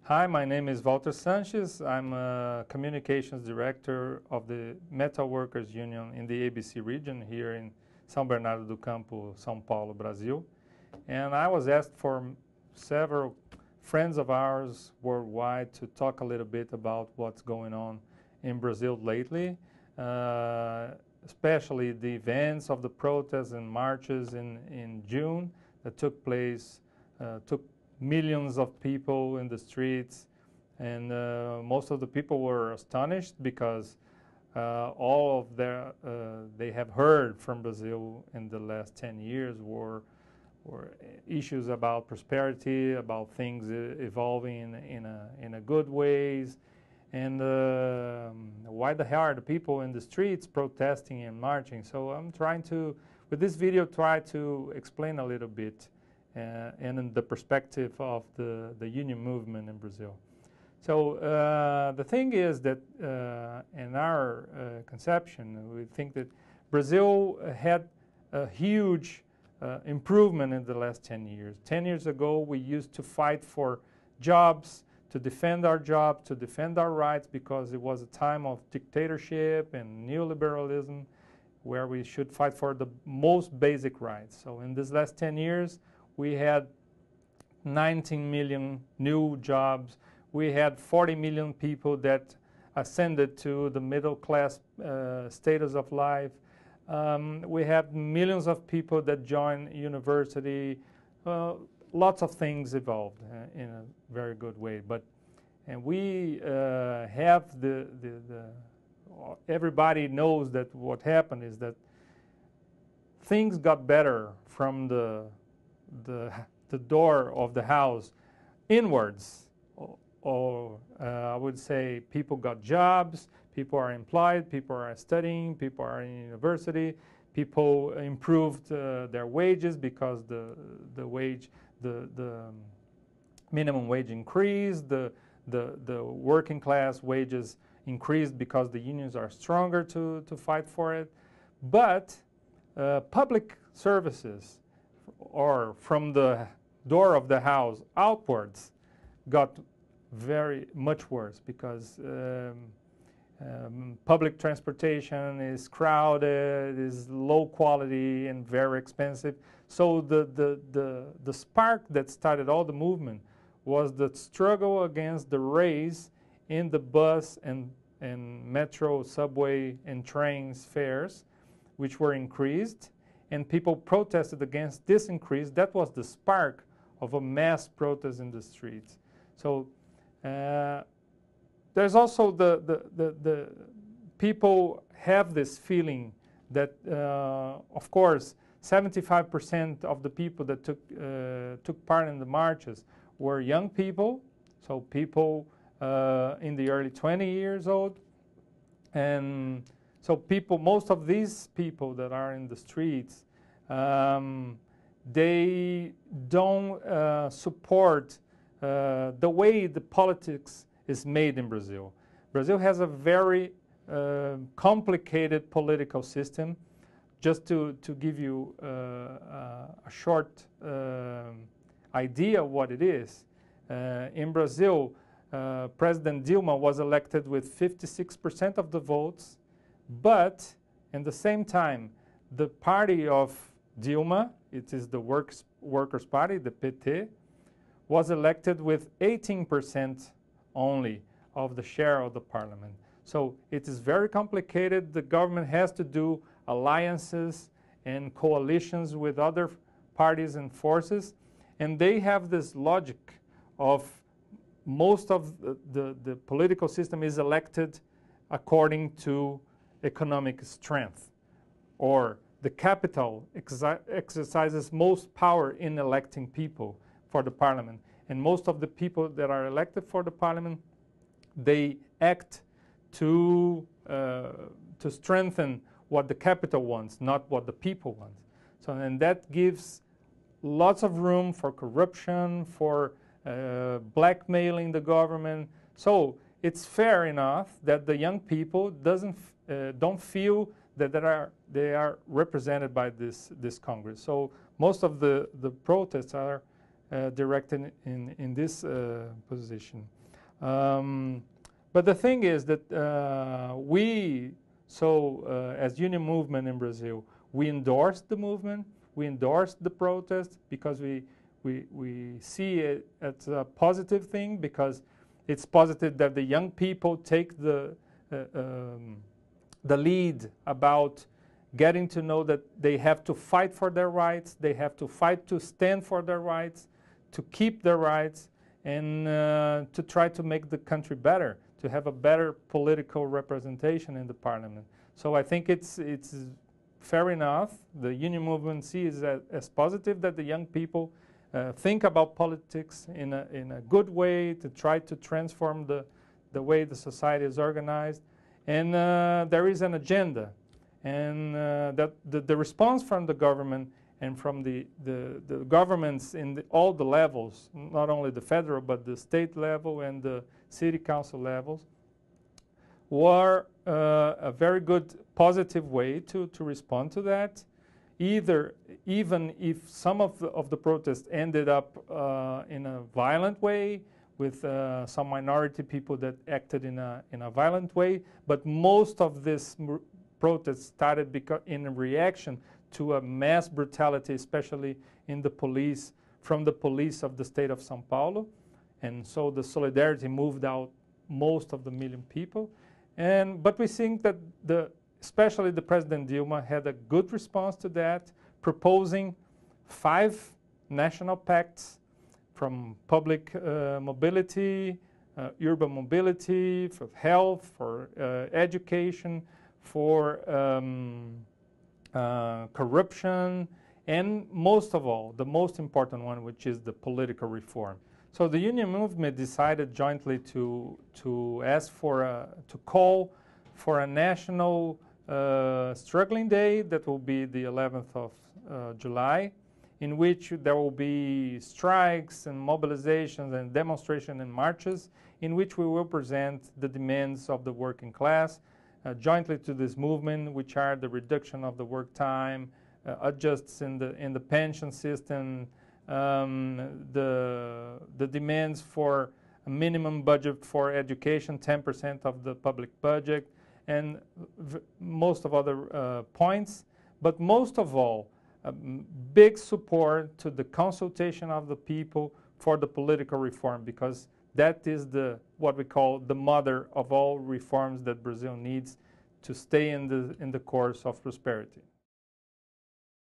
Hi, my name is Valter Sanches. I'm a communications director of the Metal Workers Union in the ABC region here in São Bernardo do Campo, São Paulo, Brazil. And I was asked for several friends of ours worldwide to talk a little bit about what's going on in Brazil lately, especially the events of the protests and marches in June that took place, took millions of people in the streets, and most of the people were astonished because all of their they have heard from Brazil in the last 10 years were issues about prosperity, about things evolving in a good ways, and why the hell are the people in the streets protesting and marching? So I'm trying to, with this video, try to explain a little bit and in the perspective of the union movement in Brazil. So the thing is that in our conception, we think that Brazil had a huge improvement in the last 10 years. 10 years ago, we used to fight for jobs, to defend our jobs, to defend our rights, because it was a time of dictatorship and neoliberalism where we should fight for the most basic rights. So in these last 10 years, we had 19 million new jobs. We had 40 million people that ascended to the middle class status of life. We have millions of people that joined university. Lots of things evolved in a very good way. And we have everybody knows that what happened is that things got better from the door of the house inwards, or I would say people got jobs, people are employed, people are studying, people are in university, people improved their wages because the minimum wage increased, the working class wages increased because the unions are stronger to fight for it. But public services, or from the door of the house outwards, got very much worse because public transportation is crowded, is low quality and very expensive. So the spark that started all the movement was the struggle against the raise in the bus and metro, subway, and trains fares, which were increased. And people protested against this increase. That was the spark of a mass protest in the streets. So there's also the people have this feeling that, of course, 75% of the people that took part in the marches were young people, so people in the early 20 years old, and so most of these people that are in the streets, they don't support the way the politics is made in Brazil. Brazil has a very complicated political system. Just to give you a short idea of what it is, in Brazil, President Dilma was elected with 56% of the votes. But at the same time, the party of Dilma, it is the Workers' Party, the PT, was elected with 18% only of the share of the parliament. So it is very complicated. The government has to do alliances and coalitions with other parties and forces. And they have this logic of most of the political system is elected according to economic strength, or the capital exercises most power in electing people for the parliament. And most of the people that are elected for the parliament, they act to strengthen what the capital wants, not what the people want. So, and that gives lots of room for corruption, for blackmailing the government. So it's fair enough that the young people don't feel that they are represented by this Congress. So most of the protests are directed in this position. But the thing is that as Union Movement in Brazil, we endorsed the movement, we endorsed the protest because we see it as a positive thing, because it's positive that the young people take the lead about getting to know that they have to fight for their rights, they have to fight to stand for their rights, to keep their rights, and to try to make the country better, to have a better political representation in the parliament. So I think it's fair enough. The Union Movement sees it as positive that the young people think about politics in a good way, to try to transform the way the society is organized. And there is an agenda. And that the response from the government and from the governments in all the levels, not only the federal, but the state level and the city council levels, were a very good positive way to respond to that. Even if some of the protests ended up in a violent way, with some minority people that acted in a violent way, but most of this protests started in a reaction to a mass brutality, especially in the police, from the police of the state of São Paulo. And so the solidarity moved out most of the million people. But we think that especially the President Dilma had a good response to that, proposing 5 national pacts from public mobility, urban mobility, for health, for education, for corruption, and most of all, the most important one, which is the political reform. So the Union Movement decided jointly to ask to call for a national struggling day that will be the 11th of July, in which there will be strikes and mobilizations and demonstrations and marches, in which we will present the demands of the working class jointly to this movement, which are the reduction of the work time, adjusts in the pension system, the demands for a minimum budget for education, 10% of the public budget, and most of other points. But most of all, big support to the consultation of the people for the political reform, because that is what we call the mother of all reforms that Brazil needs to stay in the course of prosperity.